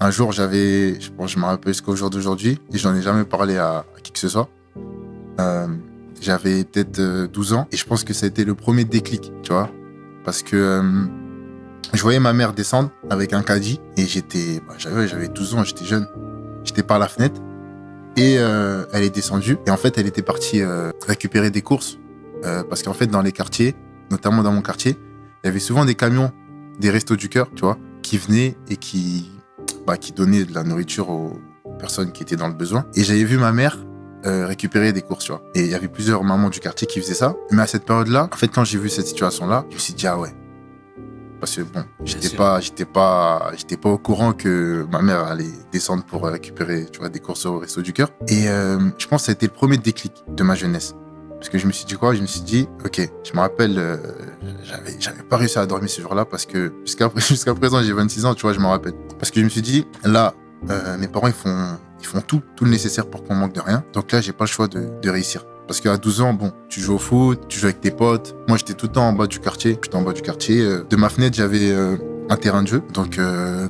Un jour, je me rappelle jusqu'au jour d'aujourd'hui, et j'en ai jamais parlé à qui que ce soit. J'avais peut-être 12 ans, et je pense que ça a été le premier déclic, tu vois. Parce que je voyais ma mère descendre avec un caddie, et j'avais 12 ans, j'étais jeune. J'étais par la fenêtre, et elle est descendue, et en fait, elle était partie récupérer des courses. Parce qu'en fait, dans les quartiers, notamment dans mon quartier, il y avait souvent des camions, des restos du cœur, tu vois, qui venaient et qui donnaient de la nourriture aux personnes qui étaient dans le besoin. Et j'avais vu ma mère récupérer des courses, tu vois. Et il y avait plusieurs mamans du quartier qui faisaient ça. Mais à cette période-là, en fait, quand j'ai vu cette situation-là, je me suis dit, ah ouais. Parce que bon, j'étais pas au courant que ma mère allait descendre pour récupérer, tu vois, des courses au resto du cœur. Et je pense que ça a été le premier déclic de ma jeunesse. Parce que je me suis dit quoi? Je me suis dit, ok, je me rappelle, j'avais pas réussi à dormir ce jour-là parce que jusqu'à présent, j'ai 26 ans, tu vois, je me rappelle. Parce que je me suis dit, là, mes parents, ils font tout le nécessaire pour qu'on manque de rien. Donc là, j'ai pas le choix de réussir. Parce qu'à 12 ans, bon, tu joues au foot, tu joues avec tes potes. Moi, j'étais tout le temps en bas du quartier. J'étais en bas du quartier. De ma fenêtre, j'avais un terrain de jeu. Donc,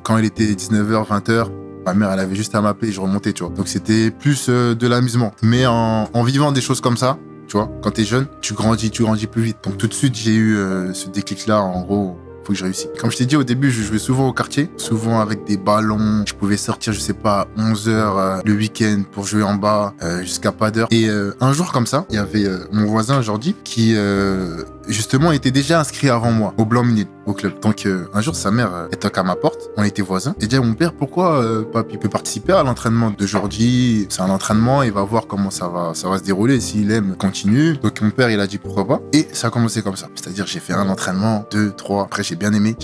quand il était 19h, 20h, ma mère, elle avait juste à m'appeler et je remontais, tu vois. Donc, c'était plus de l'amusement. Mais en vivant des choses comme ça, tu vois, quand t'es jeune, tu grandis plus vite. Donc tout de suite, j'ai eu ce déclic-là, en gros, faut que je réussisse. Comme je t'ai dit au début, je jouais souvent au quartier, souvent avec des ballons. Je pouvais sortir, je sais pas, 11h le week-end pour jouer en bas jusqu'à pas d'heure. Et un jour comme ça, il y avait mon voisin Jordi qui justement était déjà inscrit avant moi au Blanc-Minil, au club. Donc un jour, sa mère elle toque à ma porte, on était voisins. Et dit à mon père, pourquoi papy peut participer à l'entraînement de Jordi? C'est un entraînement, il va voir comment ça va se dérouler. S'il aime, continue. Donc mon père, il a dit pourquoi pas. Et ça a commencé comme ça. C'est-à-dire, j'ai fait un entraînement, 2, 3. Après, j'ai bien aimé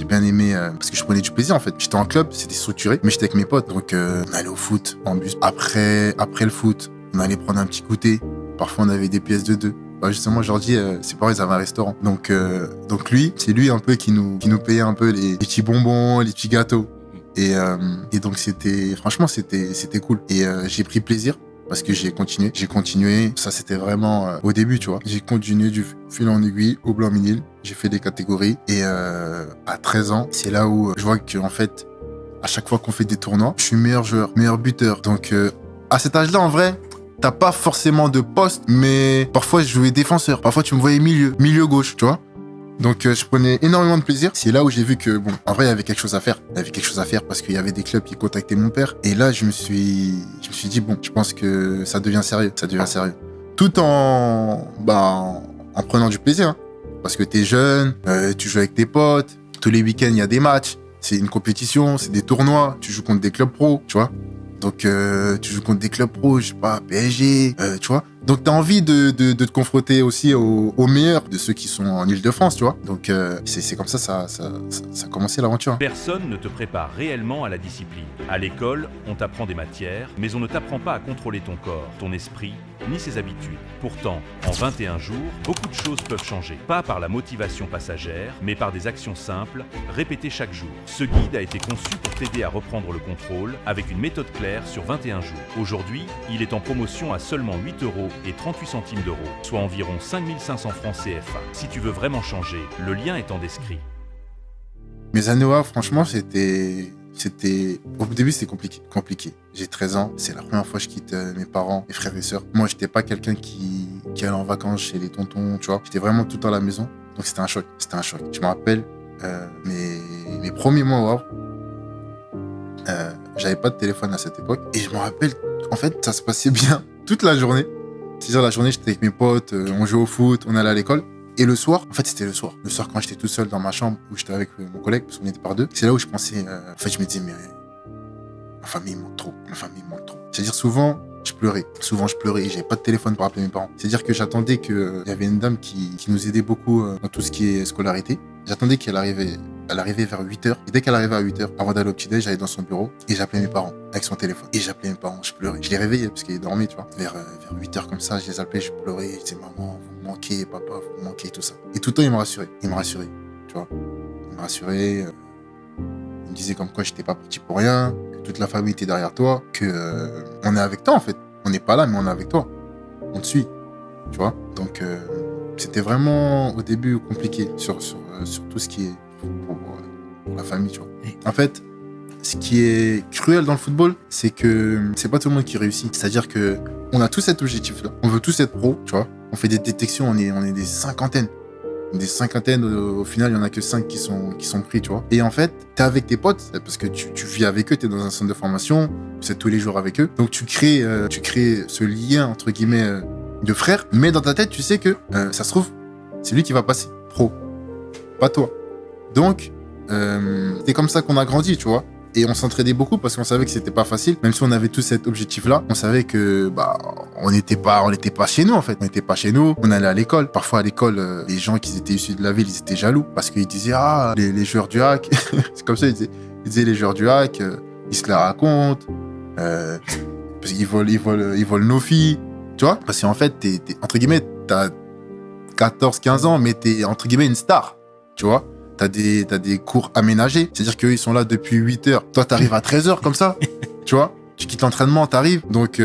parce que je prenais du plaisir en fait. J'étais en club, c'était structuré, mais j'étais avec mes potes. Donc on allait au foot en bus. Après le foot, on allait prendre un petit goûter. Parfois, on avait des pièces de 2. Bah justement, Jordi, ses parents, ils avaient un restaurant. Donc lui, c'est lui un peu qui nous payait un peu les petits bonbons, les petits gâteaux. Et donc, franchement, c'était cool. Et j'ai pris plaisir parce que j'ai continué. Ça, c'était vraiment au début, tu vois. J'ai continué du fil en aiguille au Blanc-Minil. J'ai fait des catégories. Et à 13 ans, c'est là où je vois qu'en fait, à chaque fois qu'on fait des tournois, je suis meilleur joueur, meilleur buteur. Donc, à cet âge-là, en vrai, t'as pas forcément de poste, mais parfois je jouais défenseur. Parfois tu me voyais milieu gauche, tu vois. Donc je prenais énormément de plaisir. C'est là où j'ai vu que, bon, en vrai, il y avait quelque chose à faire. Il y avait quelque chose à faire parce qu'il y avait des clubs qui contactaient mon père. Et là, je me suis dit, bon, je pense que ça devient sérieux. Ça devient sérieux. Tout en prenant du plaisir. Hein. Parce que t'es jeune, tu joues avec tes potes. Tous les week-ends, il y a des matchs. C'est une compétition, c'est des tournois. Tu joues contre des clubs pro, tu vois. Donc, tu joues contre des clubs pro, je sais pas, PSG, tu vois. Donc, t'as envie de te confronter aussi aux meilleurs de ceux qui sont en Île-de-France, tu vois. Donc, c'est comme ça a commencé l'aventure. Personne ne te prépare réellement à la discipline. À l'école, on t'apprend des matières, mais on ne t'apprend pas à contrôler ton corps, ton esprit, ni ses habitudes. Pourtant, en 21 jours, beaucoup de choses peuvent changer. Pas par la motivation passagère, mais par des actions simples, répétées chaque jour. Ce guide a été conçu pour t'aider à reprendre le contrôle avec une méthode claire sur 21 jours. Aujourd'hui, il est en promotion à seulement 8 € et 38 centimes d'euros, soit environ 5500 francs CFA. Si tu veux vraiment changer, le lien est en descrit. Mes années là, franchement, au début, c'était compliqué. J'ai 13 ans, c'est la première fois que je quitte mes parents, mes frères et sœurs. Moi, j'étais pas quelqu'un qui allait en vacances chez les tontons, tu vois. J'étais vraiment tout le temps à la maison, donc c'était un choc. Je me rappelle, mes premiers mois au Havre, j'avais pas de téléphone à cette époque, et je me rappelle, en fait, ça se passait bien toute la journée. C'est-à-dire, la journée, j'étais avec mes potes, on jouait au foot, on allait à l'école. Et le soir, en fait, c'était le soir. Le soir, quand j'étais tout seul dans ma chambre, où j'étais avec mon collègue, parce qu'on était par deux, c'est là où je pensais, en fait, je me disais, mais ma famille me manque trop. C'est-à-dire, souvent, je pleurais, et j'avais pas de téléphone pour appeler mes parents. C'est-à-dire que j'attendais qu'il y avait une dame qui nous aidait beaucoup dans tout ce qui est scolarité. J'attendais qu'elle arrivait vers 8h. Et dès qu'elle arrivait à 8h, avant d'aller au petit-déj, j'allais dans son bureau et j'appelais mes parents avec son téléphone. Et j'appelais mes parents, je pleurais. Je les réveillais parce qu'ils dormaient, tu vois. Vers 8h comme ça, je les appelais, je pleurais. Je disais, maman, vous me manquez, papa, vous me manquez, tout ça. Et tout le temps, il me rassurait, tu vois. Il me rassurait. Il me disait comme quoi j'étais pas parti pour rien, que toute la famille était derrière toi, que on est avec toi, en fait. On n'est pas là, mais on est avec toi. On te suit, tu vois. Donc, c'était vraiment, au début, compliqué sur tout ce qui est pour la famille, tu vois. En fait, ce qui est cruel dans le football, c'est que c'est pas tout le monde qui réussit. C'est-à-dire que on a tous cet objectif-là. On veut tous être pro, tu vois. On fait des détections, on est des cinquantaines. Des cinquantaines, au final, il y en a que 5 qui sont pris, tu vois. Et en fait, t'es avec tes potes, parce que tu vis avec eux, t'es dans un centre de formation, tu es tous les jours avec eux. Donc tu crées ce lien, entre guillemets, de frères. Mais dans ta tête, tu sais que, ça se trouve, c'est lui qui va passer pro. Pas toi. Donc, c'est comme ça qu'on a grandi, tu vois. Et on s'entraidait beaucoup parce qu'on savait que c'était pas facile. Même si on avait tous cet objectif-là, on savait que on n'était pas chez nous en fait. On n'était pas chez nous. On allait à l'école. Parfois à l'école, les gens qui étaient issus de la ville, ils étaient jaloux parce qu'ils disaient les joueurs du hack. C'est comme ça ils disaient les joueurs du hack, ils se la racontent, parce qu'ils volent nos filles, tu vois. Parce qu'en fait t'es entre guillemets t'as 14-15 ans, mais t'es entre guillemets une star, tu vois. T'as des cours aménagés. C'est-à-dire qu'eux, ils sont là depuis 8 heures. Toi, t'arrives à 13 heures comme ça. Tu vois? Tu quittes l'entraînement, t'arrives. Donc,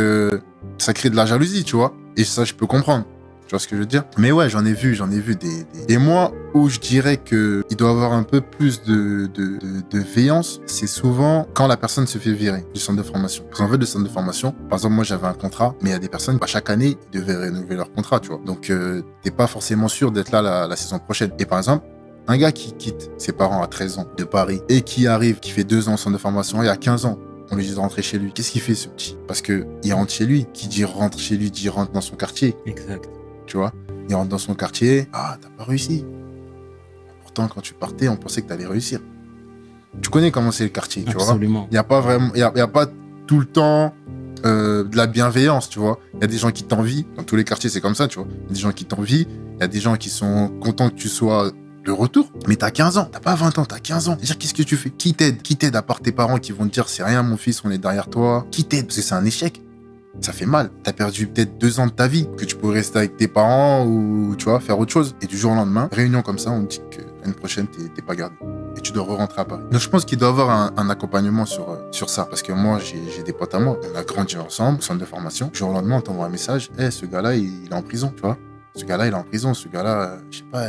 ça crée de la jalousie, tu vois? Et ça, je peux comprendre. Tu vois ce que je veux dire? Mais ouais, j'en ai vu des... Et moi, où je dirais qu'il doit avoir un peu plus de veillance, c'est souvent quand la personne se fait virer du centre de formation. Parce qu'en fait, le centre de formation, par exemple, moi, j'avais un contrat, mais il y a des personnes, chaque année, ils devaient renouveler leur contrat, tu vois? Donc, t'es pas forcément sûr d'être là la saison prochaine. Et par exemple, un gars qui quitte ses parents à 13 ans de Paris et qui arrive, qui fait 2 ans en centre de formation et à 15 ans, on lui dit de rentrer chez lui. Qu'est-ce qu'il fait ce petit? Parce que il rentre chez lui. Qui dit rentre chez lui dit rentre dans son quartier. Exact. Tu vois? Il rentre dans son quartier. Ah, t'as pas réussi. Pourtant, quand tu partais, on pensait que t'allais réussir. Tu connais comment c'est le quartier, tu vois? Absolument. Il n'y a pas vraiment, il y a pas tout le temps de la bienveillance, tu vois. Il y a des gens qui t'envient. Dans tous les quartiers, c'est comme ça, tu vois. Il y a des gens qui t'envient. Il y a des gens qui sont contents que tu sois de retour, mais t'as 15 ans, t'as pas 20 ans, t'as 15 ans. C'est-à-dire, qu'est-ce que tu fais? Qui t'aide à part tes parents qui vont te dire c'est rien mon fils, on est derrière toi? Qui t'aide? Parce que c'est un échec. Ça fait mal. T'as perdu peut-être 2 ans de ta vie, que tu pourrais rester avec tes parents ou, tu vois, faire autre chose. Et du jour au lendemain, réunion comme ça, on te dit que l'année prochaine, t'es pas gardé. Et tu dois re-rentrer à Paris. Donc, je pense qu'il doit y avoir un accompagnement sur ça. Parce que moi, j'ai des potes à moi. On a grandi ensemble, au centre de formation. Du jour au lendemain, on t'envoie un message. Ce gars-là, il est en prison, tu vois. Ce gars-là, il est en prison. Ce gars-là, je sais pas,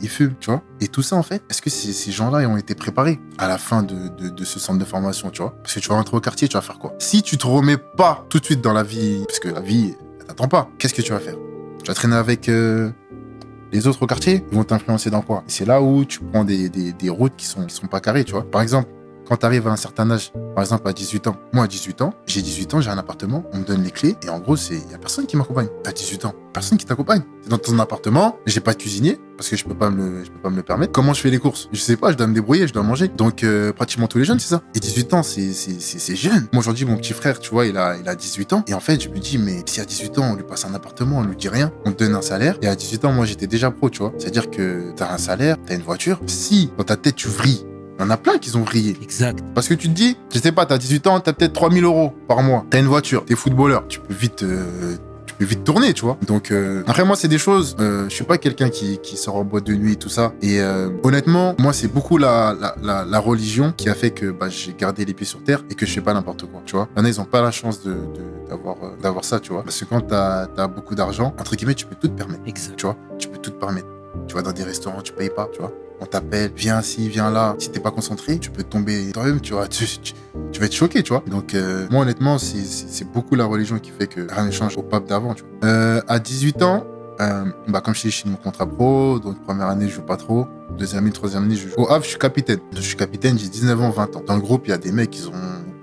il fume, tu vois. Et tout ça, en fait, est-ce que ces gens-là, ils ont été préparés à la fin de ce centre de formation, tu vois? Parce que tu vas rentrer au quartier, tu vas faire quoi? Si tu te remets pas tout de suite dans la vie, parce que la vie, elle t'attend pas, qu'est-ce que tu vas faire? Tu vas traîner avec les autres au quartier? Ils vont t'influencer dans quoi? Et c'est là où tu prends des routes qui sont pas carrées, tu vois. Par exemple, quand tu arrives à un certain âge, par exemple à 18 ans, moi à 18 ans, j'ai un appartement, on me donne les clés et en gros, il y a personne qui m'accompagne. À 18 ans, personne qui t'accompagne. C'est dans ton appartement, j'ai pas de cuisinier parce que je peux pas me le permettre. Comment je fais les courses? Je sais pas, je dois me débrouiller, je dois manger. Donc pratiquement tous les jeunes, c'est ça. Et 18 ans, c'est jeune. Moi aujourd'hui, mon petit frère, tu vois, il a 18 ans et en fait, je me dis mais si à 18 ans, on lui passe un appartement, on lui dit rien, on te donne un salaire et à 18 ans, moi j'étais déjà pro, tu vois. C'est-à-dire que t'as un salaire, t'as une voiture. Si dans ta tête tu vrilles, il y en a plein qui ont vrillé. Exact. Parce que tu te dis, je sais pas, t'as 18 ans, t'as peut-être 3 000 € par mois. T'as une voiture, t'es footballeur. Tu peux vite tourner, tu vois. Donc, après, moi, c'est des choses, je suis pas quelqu'un qui sort en boîte de nuit, tout ça. Et honnêtement, moi, c'est beaucoup la religion qui a fait que j'ai gardé les pieds sur terre et que je fais pas n'importe quoi, tu vois. Il y en a, ils ont pas la chance d'avoir ça, tu vois. Parce que quand t'as beaucoup d'argent, entre guillemets, tu peux tout te permettre. Exact. Tu vois, tu peux tout te permettre. Tu vas dans des restaurants, tu payes pas, tu vois. On t'appelle, viens ci, viens là. Si t'es pas concentré, tu peux tomber toi-même, tu vois. Tu vas être choqué, tu vois. Donc, moi, honnêtement, c'est beaucoup la religion qui fait que rien ne change au pape d'avant, tu vois. À 18 ans, comme je dis, je suis mon contrat pro. Donc, première année, je joue pas trop. Deuxième année, troisième année, je joue. Au Havre, je suis capitaine. Je suis capitaine, j'ai 19 ans, 20 ans. Dans le groupe, il y a des mecs qui ont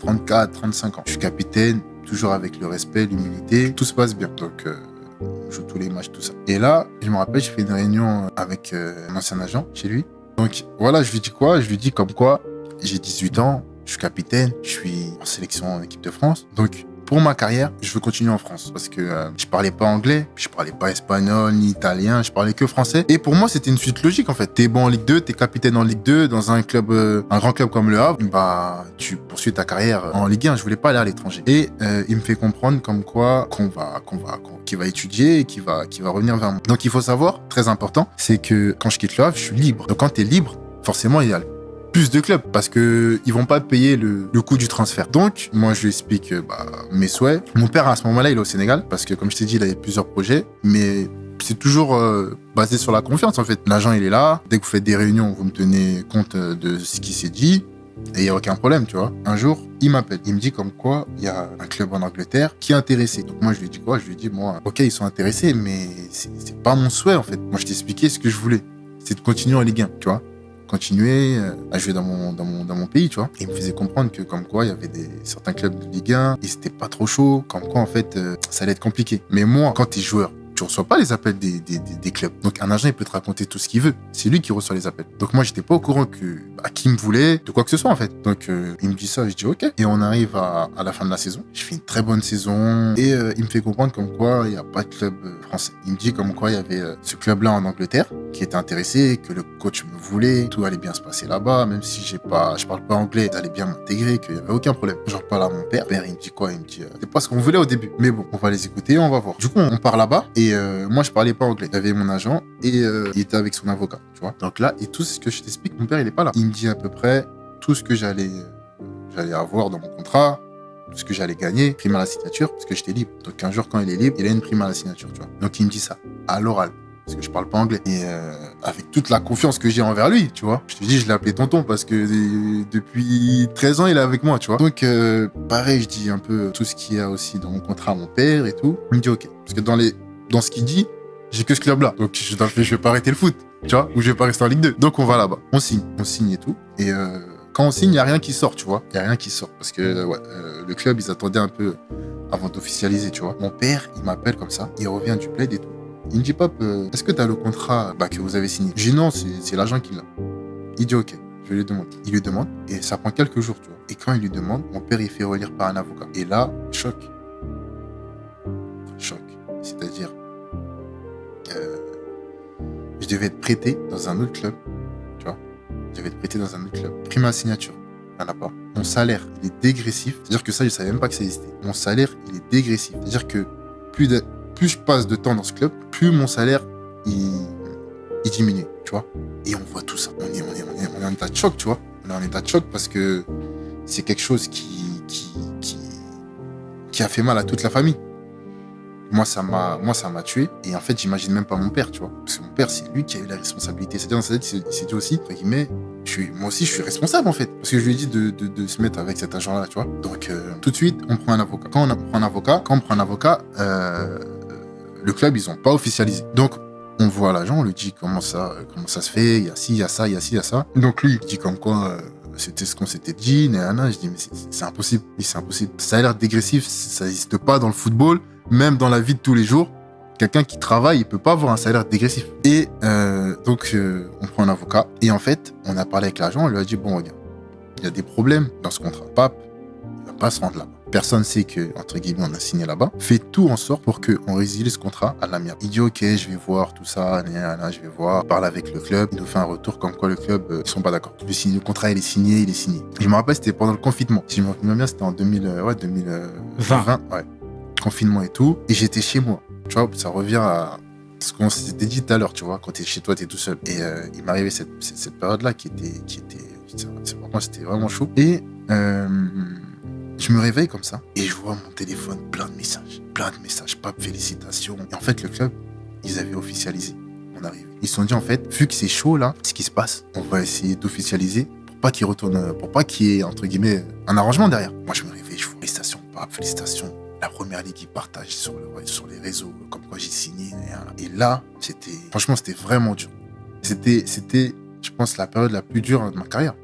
34, 35 ans. Je suis capitaine, toujours avec le respect, l'humilité. Tout se passe bien. Donc, je joue tous les matchs, tout ça. Et là, je me rappelle, je fais une réunion avec un ancien agent chez lui. Donc voilà, je lui dis quoi? Je lui dis comme quoi j'ai 18 ans, je suis capitaine, je suis en sélection en équipe de France. Donc pour ma carrière, je veux continuer en France parce que je parlais pas anglais, je parlais pas espagnol ni italien, je parlais que français. Et pour moi, c'était une suite logique en fait. T'es bon en Ligue 2, t'es capitaine en Ligue 2 dans un club, un grand club comme le Havre, tu poursuis ta carrière en Ligue 1. Je voulais pas aller à l'étranger. Et il me fait comprendre comme quoi qu'il va étudier et qu'il va revenir vers moi. Donc il faut savoir, très important, c'est que quand je quitte le Havre, je suis libre. Donc quand t'es libre, forcément il y a plus de clubs parce que ils vont pas payer le coût du transfert. Donc, moi, je lui explique mes souhaits. Mon père, à ce moment-là, il est au Sénégal parce que, comme je t'ai dit, il avait plusieurs projets, mais c'est toujours basé sur la confiance, en fait. L'agent, il est là. Dès que vous faites des réunions, vous me tenez compte de ce qui s'est dit. Et il n'y a aucun problème, tu vois. Un jour, il m'appelle. Il me dit comme quoi il y a un club en Angleterre qui est intéressé. Donc moi, je lui dis quoi? Je lui dis, moi, ok, ils sont intéressés, mais c'est pas mon souhait, en fait. Moi, je t'ai expliqué ce que je voulais. C'est de continuer en Ligue 1, tu vois. Continuer à jouer dans mon pays, tu vois. Et il me faisait comprendre que comme quoi il y avait certains clubs de Ligue 1, et c'était pas trop chaud, comme quoi en fait ça allait être compliqué. Mais moi, quand t'es joueur, tu reçois pas les appels des clubs. Donc un agent, il peut te raconter tout ce qu'il veut. C'est lui qui reçoit les appels. Donc moi, j'étais pas au courant qui me voulait, de quoi que ce soit en fait. Donc il me dit ça, je dis ok. Et on arrive à la fin de la saison. Je fais une très bonne saison. Et il me fait comprendre comme quoi il n'y a pas de club français. Il me dit comme quoi il y avait ce club-là en Angleterre qui était intéressé, que le coach me voulait, tout allait bien se passer là-bas, même si je parle pas anglais, ils allaient bien m'intégrer, qu'il y avait aucun problème. J'en parle à mon père. Mon père, il me dit quoi? Il me dit c'est pas ce qu'on voulait au début. Mais bon, on va les écouter, on va voir. Du coup, on part là-bas et moi, je parlais pas anglais. J'avais mon agent et il était avec son avocat, tu vois. Donc là, et tout ce que je t'explique, mon père, il est pas là. Il me dit à peu près tout ce que j'allais avoir dans mon contrat, tout ce que j'allais gagner, prime à la signature, parce que j'étais libre. Donc un jour, quand il est libre, il a une prime à la signature, tu vois. Donc il me dit ça, à l'oral, parce que je parle pas anglais. Et avec toute la confiance que j'ai envers lui, tu vois. Je te dis, je l'ai appelé tonton parce que depuis 13 ans, il est avec moi, tu vois. Donc pareil, je dis un peu tout ce qu'il y a aussi dans mon contrat à mon père et tout. Il me dit ok. Parce que dans ce qu'il dit, j'ai que ce club-là. Donc je vais pas arrêter le foot, tu vois, ou je vais pas rester en Ligue 2. Donc on va là-bas. On signe et tout. Et quand on signe, il n'y a rien qui sort, tu vois. Il n'y a rien qui sort. Parce que le club, ils attendaient un peu avant d'officialiser, tu vois. Mon père, il m'appelle comme ça. Il revient du plaid et tout. Il me dit, Pop, est-ce que tu as le contrat que vous avez signé? Je dis non, c'est l'agent qui l'a. Il dit ok, je lui demande. Il lui demande et ça prend quelques jours, tu vois. Et quand il lui demande, mon père, il fait relire par un avocat. Et là, choc. Choc. C'est-à-dire, je devais être prêté dans un autre club, tu vois. Je devais être prêté dans un autre club. Prime à signature, il n'y en a pas. Mon salaire, il est dégressif. C'est-à-dire que ça, je ne savais même pas que ça existait. Mon salaire, il est dégressif. C'est-à-dire que plus je passe de temps dans ce club, plus mon salaire, il diminue, tu vois. Et on voit tout ça. On est en état de choc, tu vois. On est en état de choc parce que c'est quelque chose qui a fait mal à toute la famille. Moi, ça m'a tué. Et en fait, j'imagine même pas mon père, tu vois. Parce que mon père, c'est lui qui a eu la responsabilité. C'est-à-dire, dans sa tête, il s'est dit aussi, entre guillemets, moi aussi, je suis responsable, en fait. Parce que je lui ai dit de se mettre avec cet agent-là, tu vois. Donc, tout de suite, on prend un avocat. Quand on prend un avocat, le club, ils ont pas officialisé. Donc, on voit l'agent, on lui dit comment ça se fait, il y a ci, il y a ça, il y a ci, il y a ça. Donc, lui, il dit comme quoi, c'était ce qu'on s'était dit, nanana. Je dis, mais c'est impossible. C'est impossible. Ça a l'air dégressif, ça n'existe pas dans le football. Même dans la vie de tous les jours, quelqu'un qui travaille, il peut pas avoir un salaire dégressif. Et donc, on prend un avocat. Et en fait, on a parlé avec l'agent, on lui a dit, bon, regarde, il y a des problèmes dans ce contrat. Pape, il va pas se rendre là. Personne sait que, entre guillemets, on a signé là-bas. Fais tout en sorte pour qu'on résilie ce contrat à l'amiable. Il dit, ok, je vais voir tout ça, je vais voir. Parle avec le club. Il nous fait un retour comme quoi le club, ils sont pas d'accord. Le contrat, il est signé. Je me rappelle, c'était pendant le confinement. Si je me rappelle bien, c'était en 2020. Ouais. Confinement et tout, et j'étais chez moi. Tu vois, ça revient à ce qu'on s'était dit tout à l'heure, tu vois, quand t'es chez toi, t'es tout seul. Et il m'arrivait cette période-là qui était pour moi, c'était vraiment chaud. Et je me réveille comme ça, et je vois mon téléphone, plein de messages, Pape, félicitations. Et en fait, le club, ils avaient officialisé. On arrive. Ils se sont dit, en fait, vu que c'est chaud là, ce qui se passe, on va essayer d'officialiser pour pas qu'il y ait, entre guillemets, un arrangement derrière. Moi, je me réveille, je vois félicitations, Pape, félicitations. La première ligue, ils partagent sur les réseaux, comme quoi j'ai signé. Et là, franchement, c'était vraiment dur. C'était, je pense, la période la plus dure de ma carrière.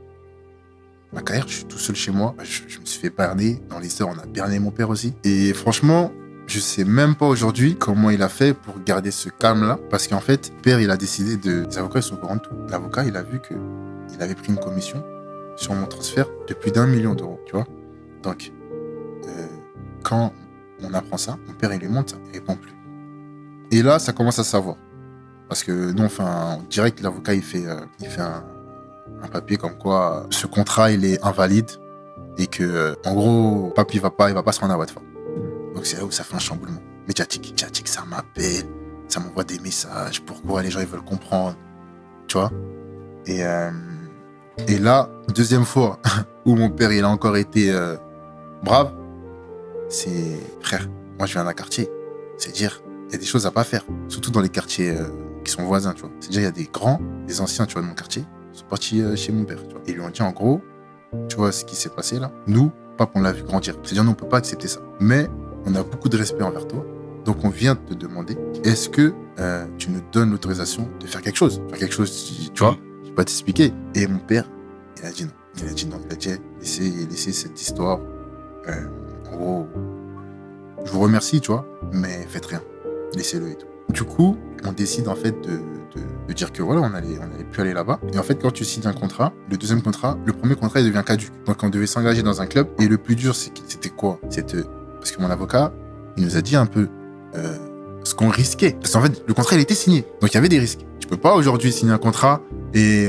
Je suis tout seul chez moi. Je me suis fait berner. Dans les heures, on a berné mon père aussi. Et franchement, je sais même pas aujourd'hui comment il a fait pour garder ce calme-là. Parce qu'en fait, le père, il a décidé les avocats, ils sont au courant de tout. L'avocat, il a vu qu'il avait pris une commission sur mon transfert de plus d'1 million d'euros, tu vois. Donc, quand on apprend ça, mon père, il lui montre ça, il répond plus. Et là, ça commence à savoir. Parce que nous, enfin, direct, l'avocat, il fait un papier comme quoi ce contrat, il est invalide et que, en gros, Pape, il va pas se rendre à Watford. Donc, c'est là où ça fait un chamboulement médiatique. Ça m'appelle, ça m'envoie des messages, pourquoi les gens, ils veulent comprendre, tu vois. Et là, deuxième fois où mon père, il a encore été brave, c'est, frère, moi je viens d'un quartier, c'est dire, il y a des choses à pas faire, surtout dans les quartiers qui sont voisins, tu vois. C'est dire, il y a des anciens, tu vois, de mon quartier, ils sont partis chez mon père, tu vois. Et ils lui ont dit, en gros, tu vois, ce qui s'est passé là, nous, Pape, on l'a vu grandir. C'est-à-dire, nous, on peut pas accepter ça. Mais on a beaucoup de respect envers toi. Donc, on vient te demander, est-ce que tu nous donnes l'autorisation de faire quelque chose? Faire quelque chose, tu vois, je vais pas t'expliquer. Et mon père, il a dit non. Il a dit non. Il a dit, laissez cette histoire. En gros, je vous remercie, tu vois, mais faites rien. Laissez-le et tout. Du coup, on décide en fait de dire que voilà, on allait plus aller là-bas. Et en fait, quand tu signes un contrat, le premier contrat, il devient caduc. Donc, on devait s'engager dans un club. Et le plus dur, c'était quoi? Parce que mon avocat, il nous a dit un peu ce qu'on risquait. Parce qu'en fait, le contrat, il était signé. Donc, il y avait des risques. Tu peux pas aujourd'hui signer un contrat et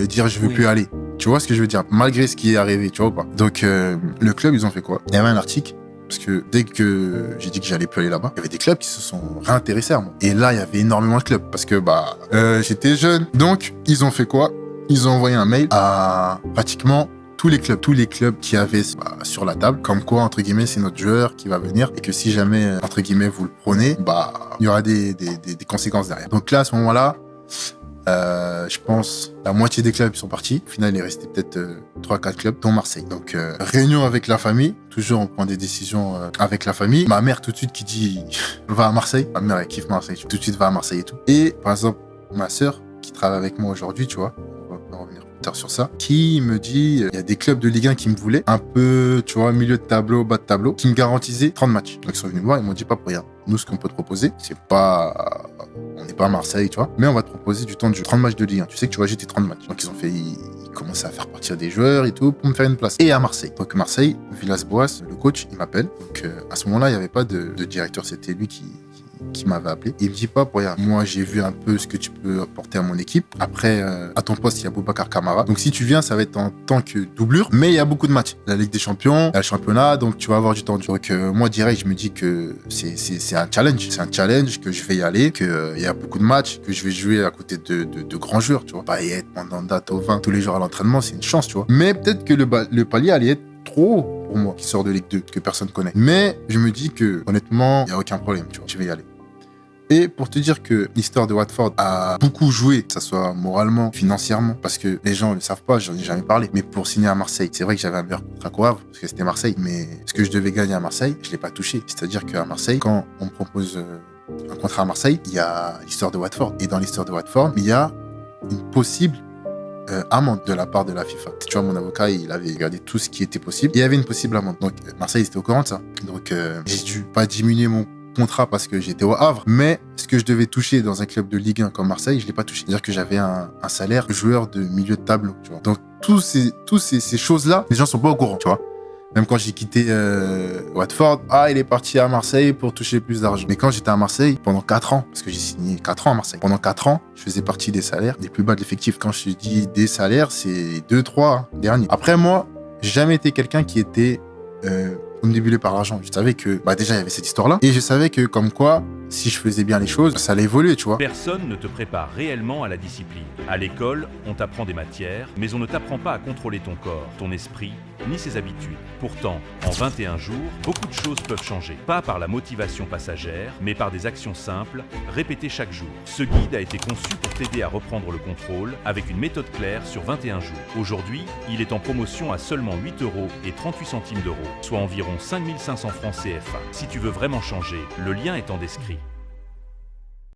dire je veux plus aller. Tu vois ce que je veux dire? Malgré ce qui est arrivé, tu vois ou pas? Donc, le club, ils ont fait quoi? Il y avait un article. Parce que dès que j'ai dit que j'allais plus aller là-bas, il y avait des clubs qui se sont réintéressés à moi. Et là, il y avait énormément de clubs parce que j'étais jeune. Donc, ils ont fait quoi? Ils ont envoyé un mail à pratiquement tous les clubs qui avaient sur la table, comme quoi, entre guillemets, c'est notre joueur qui va venir et que si jamais, entre guillemets, vous le prenez, il y aura des conséquences derrière. Donc là, à ce moment-là, je pense la moitié des clubs sont partis. Au final, il est resté peut-être 3-4 clubs, dont Marseille. Donc, réunion avec la famille. Toujours, on prend des décisions avec la famille. Ma mère, tout de suite, qui dit va à Marseille. Ma mère, elle kiffe Marseille. Tout de suite, va à Marseille et tout. Et, par exemple, ma sœur, qui travaille avec moi aujourd'hui, tu vois, on va revenir plus tard sur ça, qui me dit, il y a des clubs de Ligue 1 qui me voulaient, un peu, tu vois, milieu de tableau, bas de tableau, qui me garantisaient 30 matchs. Donc, ils sont venus me voir, ils m'ont dit, pas pour rien. Nous, ce qu'on peut te proposer, c'est pas... On n'est pas à Marseille, tu vois, mais on va te proposer du temps de jeu. 30 matchs de Ligue 1. Tu sais que tu vas jouer tes 30 matchs. Donc, ils commençaient à faire partir des joueurs et tout pour me faire une place. Et à Marseille. Donc, Marseille, Villas-Boas, le coach, il m'appelle. Donc, à ce moment-là, il n'y avait pas de directeur. C'était lui qui m'avait appelé. Il me dit pas pour rien. Moi, j'ai vu un peu ce que tu peux apporter à mon équipe. Après, à ton poste, il y a Boubacar Kamara. Donc, si tu viens, ça va être en tant que doublure. Mais il y a beaucoup de matchs. La Ligue des Champions, il y a le championnat. Donc, tu vas avoir du temps. Donc, moi, direct, je me dis que c'est un challenge. C'est un challenge que je vais y aller, qu'il y a beaucoup de matchs, que je vais jouer à côté de grands joueurs, tu vois. Pas y être pendant date au 20 tous les jours à l'entraînement, c'est une chance, tu vois. Mais peut-être que le palier allait être trop haut pour moi, qui sort de Ligue 2, que personne connaît. Mais je me dis que, honnêtement, il n'y a aucun problème, tu vois. Je vais y aller. Et pour te dire que l'histoire de Watford a beaucoup joué, que ce soit moralement, financièrement, parce que les gens ne le savent pas, j'en ai jamais parlé. Mais pour signer à Marseille, c'est vrai que j'avais un meilleur contrat qu'au Havre, parce que c'était Marseille. Mais ce que je devais gagner à Marseille, je ne l'ai pas touché. C'est-à-dire qu'à Marseille, quand on me propose un contrat à Marseille, il y a l'histoire de Watford. Et dans l'histoire de Watford, il y a une possible amende de la part de la FIFA. Tu vois, mon avocat, il avait regardé tout ce qui était possible. Et il y avait une possible amende. Donc, Marseille, était au courant de ça. Donc, j'ai dû pas diminuer mon contrat parce que j'étais au Havre, mais ce que je devais toucher dans un club de Ligue 1 comme Marseille, je l'ai pas touché. C'est-à-dire que j'avais un salaire de joueur de milieu de tableau, tu vois. Donc, tous ces choses-là, les gens sont pas au courant, tu vois. Même quand j'ai quitté Watford, il est parti à Marseille pour toucher plus d'argent. Mais quand j'étais à Marseille, pendant 4 ans, parce que j'ai signé 4 ans à Marseille, pendant 4 ans, je faisais partie des salaires les plus bas de l'effectif. Quand je dis des salaires, c'est 2-3 derniers. Après, moi, j'ai jamais été quelqu'un qui était omnibulé par l'argent. Je savais que, déjà, il y avait cette histoire-là. Et je savais que, comme quoi, si je faisais bien les choses, ça allait évoluer, tu vois. Personne ne te prépare réellement à la discipline. À l'école, on t'apprend des matières, mais on ne t'apprend pas à contrôler ton corps, ton esprit, ni ses habitudes. Pourtant, en 21 jours, beaucoup de choses peuvent changer. Pas par la motivation passagère, mais par des actions simples, répétées chaque jour. Ce guide a été conçu pour t'aider à reprendre le contrôle avec une méthode claire sur 21 jours. Aujourd'hui, il est en promotion à seulement 8,38 €, soit environ 5 500 francs CFA. Si tu veux vraiment changer, le lien est en description.